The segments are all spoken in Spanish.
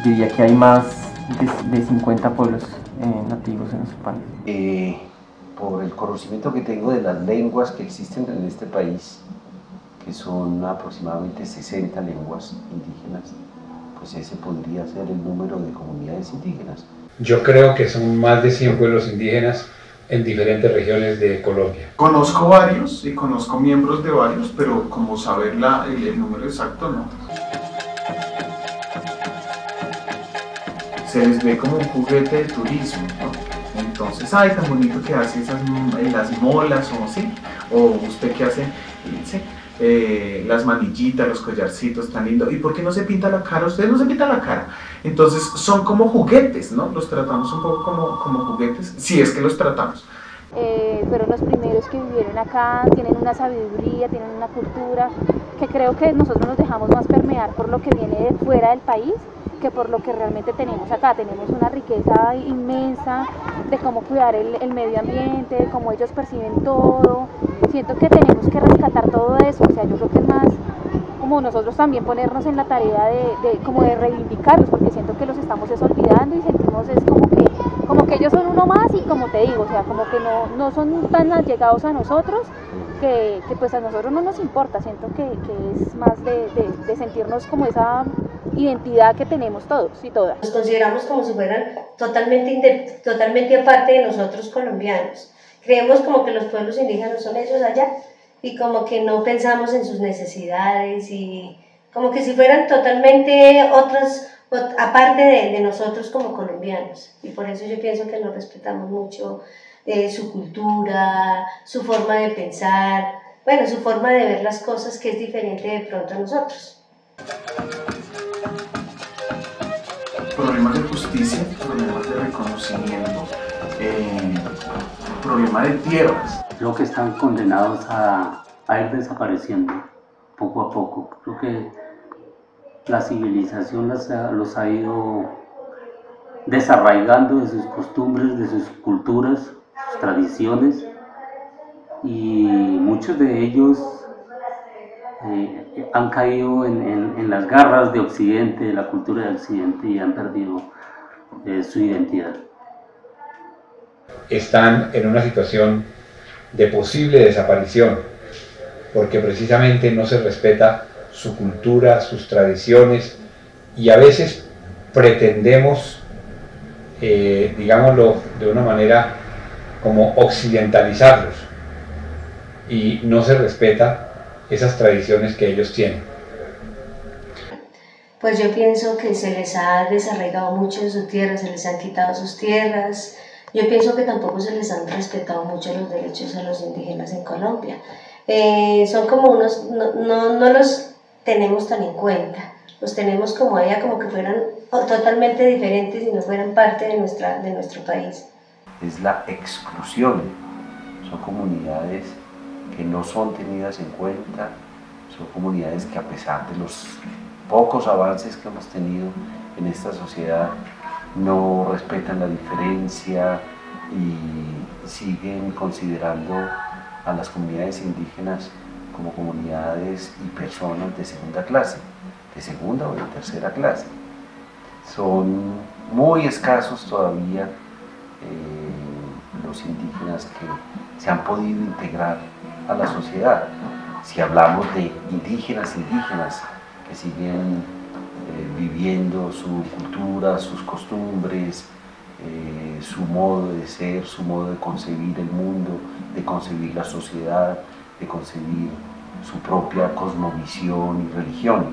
Diría que hay más de 50 pueblos nativos en nuestro país. Por el conocimiento que tengo de las lenguas que existen en este país, que son aproximadamente 60 lenguas indígenas, pues ese podría ser el número de comunidades indígenas. Yo creo que son más de 100 pueblos indígenas en diferentes regiones de Colombia. Conozco varios y conozco miembros de varios, pero como saber el número exacto no. Se les ve como un juguete de turismo, ¿no? Entonces, ay, tan bonito que hace las molas, o sí, o usted que hace, sí, las manillitas, los collarcitos, tan lindo. ¿Y por qué no se pinta la cara? Ustedes no se pintan la cara. Entonces, son como juguetes, ¿no? Los tratamos un poco como juguetes, si es que los tratamos. Fueron los primeros que vivieron acá, tienen una sabiduría, tienen una cultura, que creo que nosotros nos dejamos más permear por lo que viene de fuera del país que por lo que realmente tenemos acá. Tenemos una riqueza inmensa de cómo cuidar el medio ambiente, de cómo ellos perciben todo. Siento que tenemos que rescatar todo eso, o sea, yo creo que es más como nosotros también ponernos en la tarea de reivindicarlos, porque siento que los estamos olvidando y sentimos es como que ellos son uno más y como te digo, o sea, como que no son tan allegados a nosotros, que pues a nosotros no nos importa. Siento que es más de sentirnos como esa identidad que tenemos todos y todas. Nos consideramos como si fueran totalmente aparte de nosotros colombianos. Creemos como que los pueblos indígenas son ellos allá y como que no pensamos en sus necesidades y como que si fueran totalmente otros, aparte de nosotros como colombianos. Y por eso yo pienso que nos respetamos mucho su cultura, su forma de pensar, bueno, su forma de ver las cosas, que es diferente de pronto a nosotros. Problemas de justicia, problemas de reconocimiento, problemas de tierras. Creo que están condenados a ir desapareciendo poco a poco. Creo que la civilización los ha ido desarraigando de sus costumbres, de sus culturas, sus tradiciones, y muchos de ellos han caído en las garras de Occidente, de la cultura de Occidente, y han perdido su identidad. Están en una situación de posible desaparición, porque precisamente no se respeta su cultura, sus tradiciones, y a veces pretendemos, digámoslo de una manera, como occidentalizarlos, y no se respeta esas tradiciones que ellos tienen. Pues yo pienso que se les ha desarraigado mucho de su tierra, se les han quitado sus tierras. Yo pienso que tampoco se les han respetado mucho los derechos a los indígenas en Colombia. Son como unos, no los tenemos tan en cuenta, los tenemos como allá, como que fueran totalmente diferentes y no fueran parte de nuestro país. Es la exclusión, son comunidades que no son tenidas en cuenta, son comunidades que a pesar de los pocos avances que hemos tenido en esta sociedad, no respetan la diferencia y siguen considerando a las comunidades indígenas como comunidades y personas de segunda clase, de segunda o de tercera clase. Son muy escasos todavía los indígenas que se han podido integrar a la sociedad. Si hablamos de indígenas que siguen viviendo su cultura, sus costumbres, su modo de ser, su modo de concebir el mundo, de concebir la sociedad, de concebir su propia cosmovisión y religión.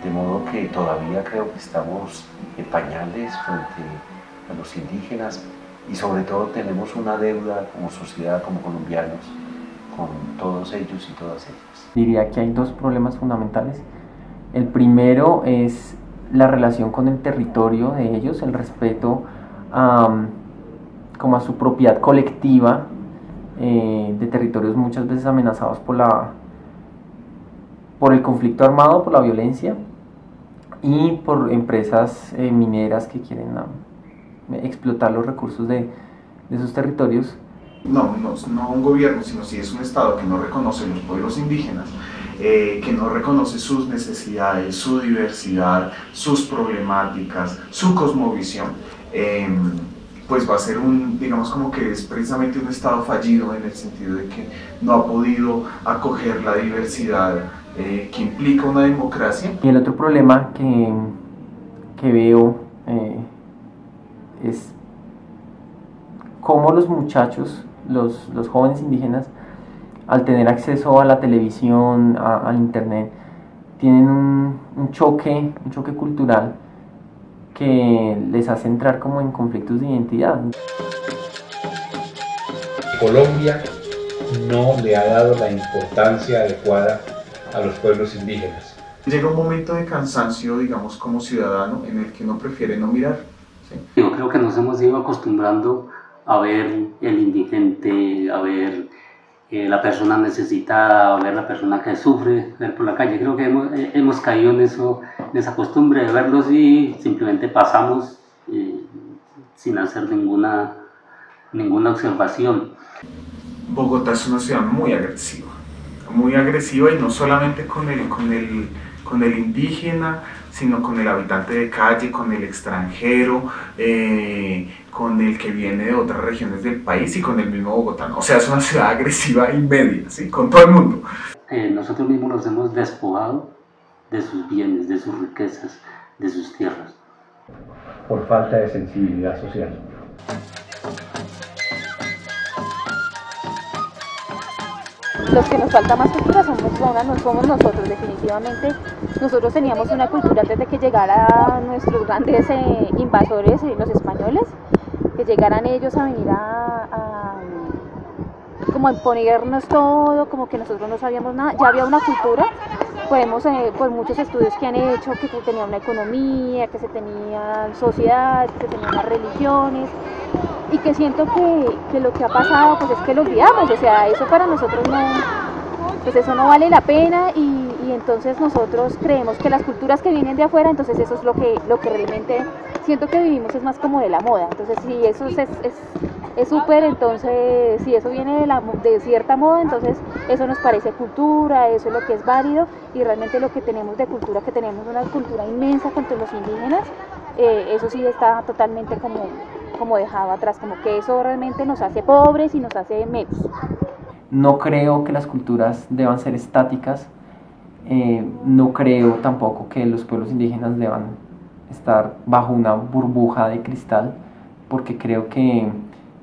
De modo que todavía creo que estamos en pañales frente a los indígenas y sobre todo tenemos una deuda como sociedad, como colombianos, con todos ellos y todas ellas. Diría que hay dos problemas fundamentales. El primero es la relación con el territorio de ellos, el respeto como a su propiedad colectiva de territorios muchas veces amenazados por el conflicto armado, por la violencia y por empresas mineras que quieren explotar los recursos de esos territorios. No un gobierno, sino si es un Estado que no reconoce los pueblos indígenas que no reconoce sus necesidades, su diversidad, sus problemáticas, su cosmovisión, pues va a ser digamos como que es precisamente un Estado fallido, en el sentido de que no ha podido acoger la diversidad que implica una democracia. Y el otro problema que veo es cómo los muchachos, los jóvenes indígenas, al tener acceso a la televisión, al internet, tienen un choque cultural que les hace entrar como en conflictos de identidad. Colombia no le ha dado la importancia adecuada a los pueblos indígenas. Llega un momento de cansancio, digamos, como ciudadano, en el que uno prefiere no mirar. ¿Sí? Yo creo que nos hemos ido acostumbrando a ver el indigente, a ver la persona necesitada, a ver la persona que sufre, ver por la calle. Creo que hemos caído en esa costumbre de verlos y simplemente pasamos sin hacer ninguna observación. Bogotá es una ciudad muy agresiva y no solamente con el indígena, sino con el habitante de calle, con el extranjero, con el que viene de otras regiones del país y con el mismo bogotano. O sea, es una ciudad agresiva y media, ¿sí? Con todo el mundo. Nosotros mismos los hemos despojado de sus bienes, de sus riquezas, de sus tierras. Por falta de sensibilidad social. Los que nos falta más cultura somos nosotros, definitivamente. Nosotros teníamos una cultura antes de que llegaran nuestros grandes invasores, los españoles, que llegaran ellos a venir como a imponernos todo, como que nosotros no sabíamos nada. Ya había una cultura, por muchos estudios que han hecho, que se tenía una economía, que se tenían sociedades, que se tenían unas religiones, y que siento que lo que ha pasado pues es que lo olvidamos, o sea, eso para nosotros pues eso no vale la pena, y entonces nosotros creemos que las culturas que vienen de afuera, entonces eso es lo que realmente siento que vivimos, es más como de la moda. Entonces si eso es súper, entonces si eso viene de cierta moda, entonces eso nos parece cultura, eso es lo que es válido, y realmente lo que tenemos de cultura, que tenemos una cultura inmensa contra los indígenas, eso sí está totalmente como dejado atrás, como que eso realmente nos hace pobres y nos hace menos. No creo que las culturas deban ser estáticas, no creo tampoco que los pueblos indígenas deban estar bajo una burbuja de cristal, porque creo que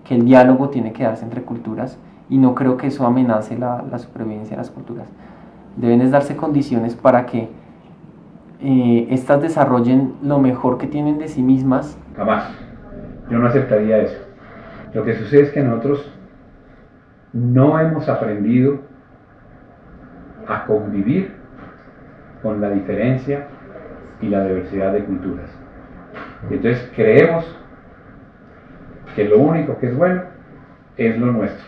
el diálogo tiene que darse entre culturas, y no creo que eso amenace la supervivencia de las culturas. Deben darse condiciones para que estas desarrollen lo mejor que tienen de sí mismas. Jamás. Yo no aceptaría eso. Lo que sucede es que nosotros no hemos aprendido a convivir con la diferencia y la diversidad de culturas. Entonces creemos que lo único que es bueno es lo nuestro,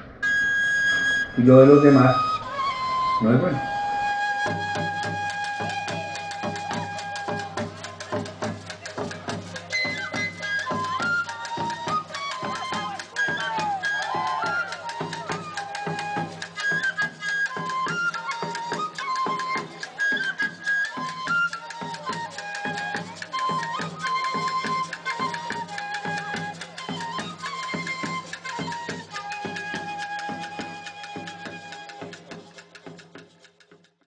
y lo de los demás no es bueno.